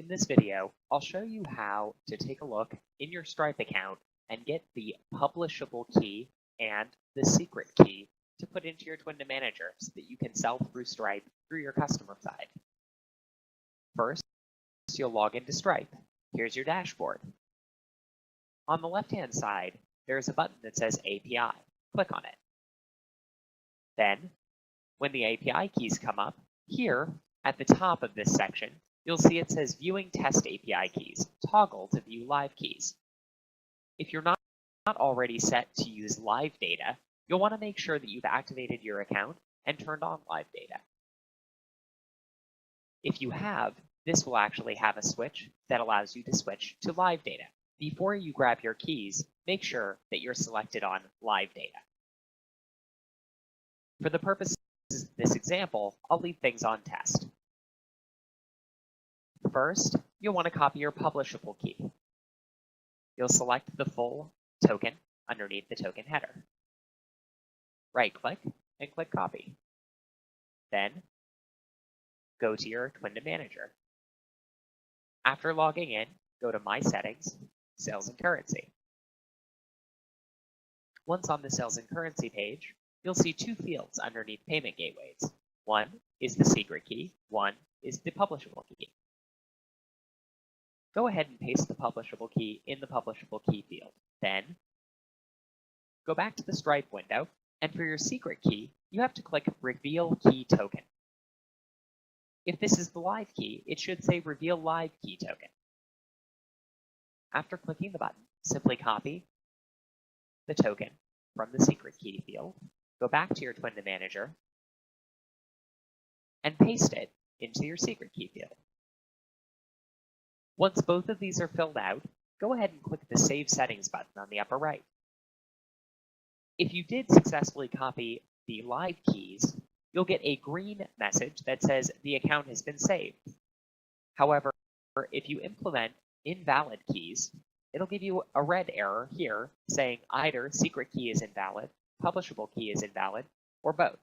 In this video, I'll show you how to take a look in your Stripe account and get the publishable key and the secret key to put into your Twindom Manager so that you can sell through Stripe through your customer side. First, you'll log into Stripe. Here's your dashboard. On the left-hand side, there's a button that says API. Click on it. Then, when the API keys come up, here at the top of this section, you'll see it says Viewing Test API Keys. Toggle to view live keys. If you're not already set to use live data, you'll want to make sure that you've activated your account and turned on live data. If you have, this will actually have a switch that allows you to switch to live data. Before you grab your keys, make sure that you're selected on live data. For the purposes of this example, I'll leave things on test. First, you'll want to copy your publishable key. You'll select the full token underneath the token header. Right-click and click Copy. Then, go to your Twindom Manager. After logging in, go to My Settings, Sales and Currency. Once on the Sales and Currency page, you'll see two fields underneath payment gateways. One is the secret key, one is the publishable key. Go ahead and paste the publishable key in the publishable key field. Then, go back to the Stripe window, and for your secret key, you have to click Reveal Key Token. If this is the live key, it should say Reveal Live Key Token. After clicking the button, simply copy the token from the secret key field, go back to your Twindom Manager, and paste it into your secret key field. Once both of these are filled out, go ahead and click the Save Settings button on the upper right. If you did successfully copy the live keys, you'll get a green message that says the account has been saved. However, if you implement invalid keys, it'll give you a red error here saying either secret key is invalid, publishable key is invalid, or both.